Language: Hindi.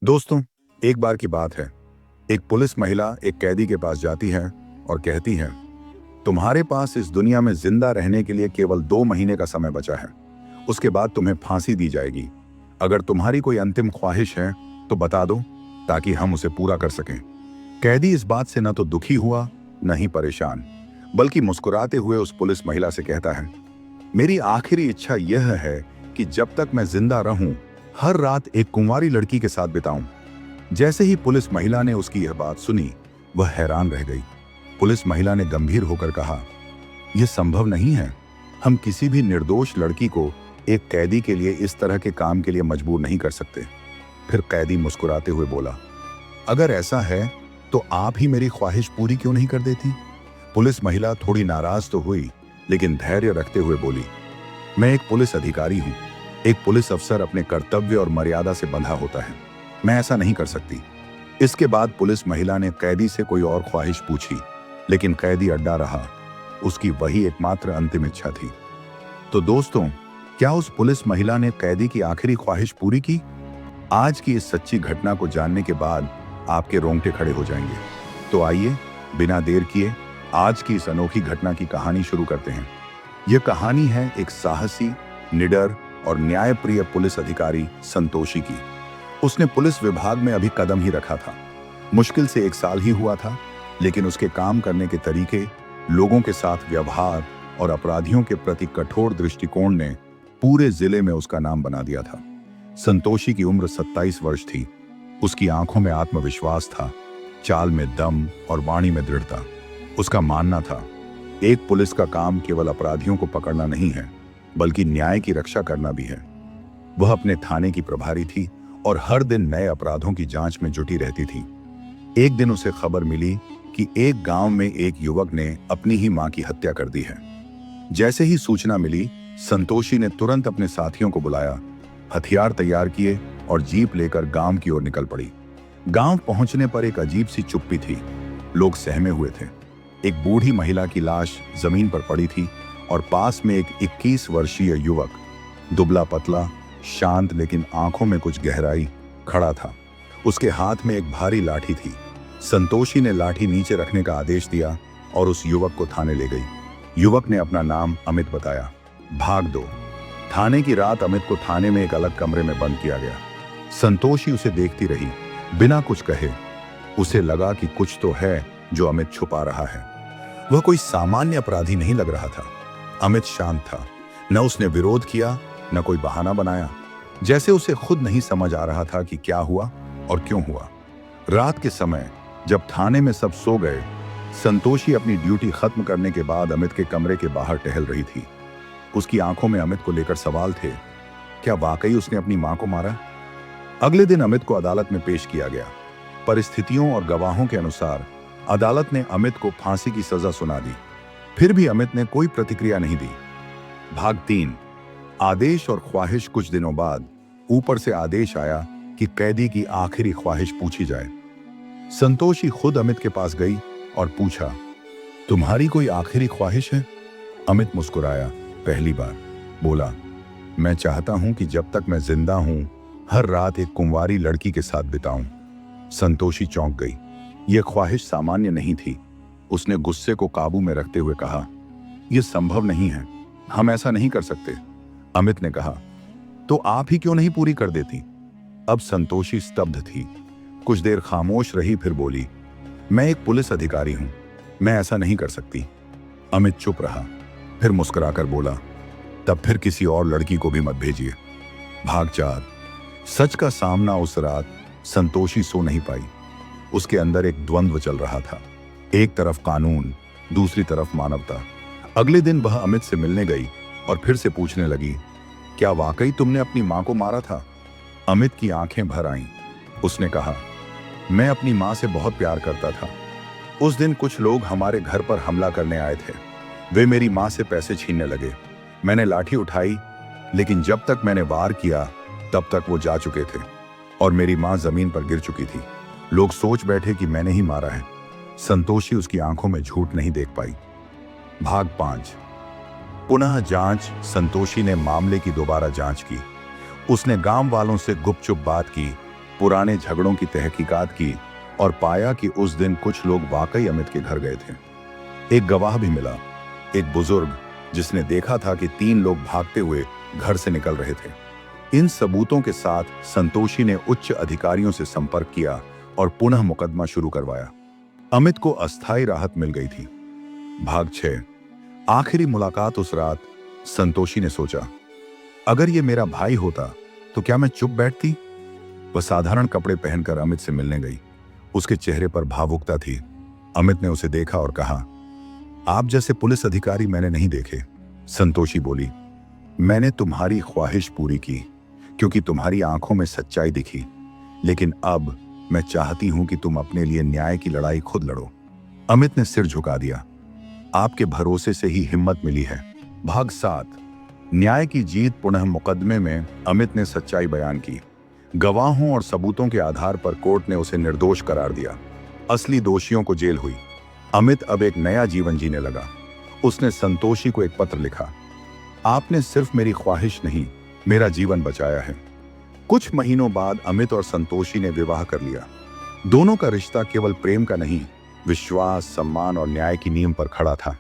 दोस्तों, एक बार की बात है। एक पुलिस महिला एक कैदी के पास जाती है और कहती है, तुम्हारे पास इस दुनिया में जिंदा रहने के लिए केवल 2 महीने का समय बचा है। उसके बाद तुम्हें फांसी दी जाएगी। अगर तुम्हारी कोई अंतिम ख्वाहिश है तो बता दो, ताकि हम उसे पूरा कर सकें। कैदी इस बात से न तो दुखी हुआ, न ही परेशान, बल्कि मुस्कुराते हुए उस पुलिस महिला से कहता है, मेरी आखिरी इच्छा यह है कि जब तक मैं जिंदा रहूं, हर रात एक कुंवारी लड़की के साथ बिताऊं। जैसे ही पुलिस महिला ने उसकी यह बात सुनी, वह हैरान रह गई। पुलिस महिला ने गंभीर होकर कहा, यह संभव नहीं है। हम किसी भी निर्दोष लड़की को एक कैदी के लिए इस तरह के काम के लिए मजबूर नहीं कर सकते। फिर कैदी मुस्कुराते हुए बोला, अगर ऐसा है तो आप ही मेरी ख्वाहिश पूरी क्यों नहीं कर देती? पुलिस महिला थोड़ी नाराज तो हुई, लेकिन धैर्य रखते हुए बोली, मैं एक पुलिस अधिकारी हूं। एक पुलिस अफसर अपने कर्तव्य और मर्यादा से बंधा होता है। मैं ऐसा नहीं कर सकती। इसके बाद पुलिस महिला ने कैदी से कोई और ख्वाहिश पूछी, लेकिन कैदी अड्डा रहा। उसकी वही एकमात्र अंतिम इच्छा थी। तो दोस्तों, क्या उस पुलिस महिला ने कैदी की आखिरी ख्वाहिश पूरी की? आज की इस सच्ची घटना को जानने के बाद आपके रोंगटे खड़े हो जाएंगे। तो आइए, बिना देर किए आज की इस अनोखी घटना की कहानी शुरू करते हैं। यह कहानी है एक साहसी, निडर और न्यायप्रिय पुलिस अधिकारी संतोषी की। उसने पुलिस विभाग में अभी कदम ही रखा था। मुश्किल से 1 साल ही हुआ था, लेकिन उसके काम करने के तरीके, लोगों के साथ व्यवहार और अपराधियों के प्रति कठोर दृष्टिकोण ने पूरे जिले में उसका नाम बना दिया था। संतोषी की उम्र 27 वर्ष थी। उसकी आंखों में आत्मविश्वास था, चाल में दम और वाणी में दृढ़ता। उसका मानना था, एक पुलिस का काम केवल अपराधियों को पकड़ना नहीं है, बल्कि न्याय की रक्षा करना भी है। वह अपने थाने की प्रभारी थी और हर दिन नए अपराधों की जांच में जुटी रहती थी। एक दिन उसे खबर मिली कि एक गांव में एक युवक ने अपनी ही मां की हत्या कर दी है। जैसे ही सूचना मिली, संतोषी ने तुरंत अपने साथियों को बुलाया, हथियार तैयार किए और जीप लेकर गांव की ओर निकल पड़ी। गांव पहुंचने पर एक अजीब सी चुप्पी थी। लोग सहमे हुए थे। एक बूढ़ी महिला की लाश जमीन पर पड़ी थी और पास में एक 21 वर्षीय युवक, दुबला पतला, शांत लेकिन आंखों में कुछ गहराई, खड़ा था। उसके हाथ में एक भारी लाठी थी। संतोषी ने लाठी नीचे रखने का आदेश दिया और उस युवक को थाने ले गई। युवक ने अपना नाम अमित बताया। भाग 2। थाने की रात अमित को थाने में एक अलग कमरे में बंद किया गया। संतोषी उसे देखती रही, बिना कुछ कहे। उसे लगा कि कुछ तो है जो अमित छुपा रहा है। वह कोई सामान्य अपराधी नहीं लग रहा था। अमित शांत था। न उसने विरोध किया, न कोई बहाना बनाया। जैसे उसे खुद नहीं समझ आ रहा था कि क्या हुआ और क्यों हुआ। रात के समय जब थाने में सब सो गए, संतोषी अपनी ड्यूटी खत्म करने के बाद अमित के कमरे के बाहर टहल रही थी। उसकी आंखों में अमित को लेकर सवाल थे। क्या वाकई उसने अपनी मां को मारा? अगले दिन अमित को अदालत में पेश किया गया। परिस्थितियों और गवाहों के अनुसार अदालत ने अमित को फांसी की सजा सुना दी। फिर भी अमित ने कोई प्रतिक्रिया नहीं दी। भाग 3। आदेश और ख्वाहिश। कुछ दिनों बाद ऊपर से आदेश आया कि कैदी की आखिरी ख्वाहिश पूछी जाए। संतोषी खुद अमित के पास गई और पूछा, तुम्हारी कोई आखिरी ख्वाहिश है? अमित मुस्कुराया, पहली बार। बोला, मैं चाहता हूं कि जब तक मैं जिंदा हूं, हर रात एक कुंवारी लड़की के साथ बिताऊं। संतोषी चौंक गई। यह ख्वाहिश सामान्य नहीं थी। उसने गुस्से को काबू में रखते हुए कहा, यह संभव नहीं है, हम ऐसा नहीं कर सकते। अमित ने कहा, तो आप ही क्यों नहीं पूरी कर देती? अब संतोषी स्तब्ध थी। कुछ देर खामोश रही, फिर बोली, मैं एक पुलिस अधिकारी हूं, मैं ऐसा नहीं कर सकती। अमित चुप रहा, फिर मुस्कुराकर बोला, तब फिर किसी और लड़की को भी मत भेजिए। भाग 4। सच का सामना। उस रात संतोषी सो नहीं पाई। उसके अंदर एक द्वंद्व चल रहा था। एक तरफ कानून, दूसरी तरफ मानवता। अगले दिन वह अमित से मिलने गई और फिर से पूछने लगी, क्या वाकई तुमने अपनी मां को मारा था? अमित की आंखें भर आईं। उसने कहा, मैं अपनी मां से बहुत प्यार करता था। उस दिन कुछ लोग हमारे घर पर हमला करने आए थे। वे मेरी मां से पैसे छीनने लगे। मैंने लाठी उठाई, लेकिन जब तक मैंने वार किया तब तक वो जा चुके थे और मेरी मां जमीन पर गिर चुकी थी। लोग सोच बैठे कि मैंने ही मारा है। संतोषी उसकी आंखों में झूठ नहीं देख पाई। भाग 5। पुनः जांच। संतोषी ने मामले की दोबारा जांच की। उसने गांव वालों से गुपचुप बात की पुराने झगड़ों की तहकीकात की और पाया कि उस दिन कुछ लोग वाकई अमित के घर गए थे। एक गवाह भी मिला, एक बुजुर्ग जिसने देखा था कि 3 लोग भागते हुए घर से निकल रहे थे। इन सबूतों के साथ संतोषी ने उच्च अधिकारियों से संपर्क किया और पुनः मुकदमा शुरू करवाया। अमित को अस्थायी राहत मिल गई थी। भाग 6। आखिरी मुलाकात। उस रात संतोषी ने सोचा, अगर ये मेरा भाई होता तो क्या मैं चुप बैठती? वह साधारण कपड़े पहनकर अमित से मिलने गई। उसके चेहरे पर भावुकता थी। अमित ने उसे देखा और कहा, आप जैसे पुलिस अधिकारी मैंने नहीं देखे। संतोषी बोली, मैंने तुम्हारी ख्वाहिश पूरी की क्योंकि तुम्हारी आंखों में सच्चाई दिखी, लेकिन अब मैं चाहती हूं कि तुम अपने लिए न्याय की लड़ाई खुद लड़ो। अमित ने सिर झुका दिया। आपके भरोसे से ही हिम्मत मिली है। भाग 7। न्याय की जीत। पुनः मुकदमे में अमित ने सच्चाई बयान की। गवाहों और सबूतों के आधार पर कोर्ट ने उसे निर्दोष करार दिया। असली दोषियों को जेल हुई। अमित अब एक नया जीवन जीने लगा। उसने संतोषी को एक पत्र लिखा, आपने सिर्फ मेरी ख्वाहिश नहीं, मेरा जीवन बचाया है। कुछ महीनों बाद अमित और संतोषी ने विवाह कर लिया। दोनों का रिश्ता केवल प्रेम का नहीं, विश्वास, सम्मान और न्याय की नींव पर खड़ा था।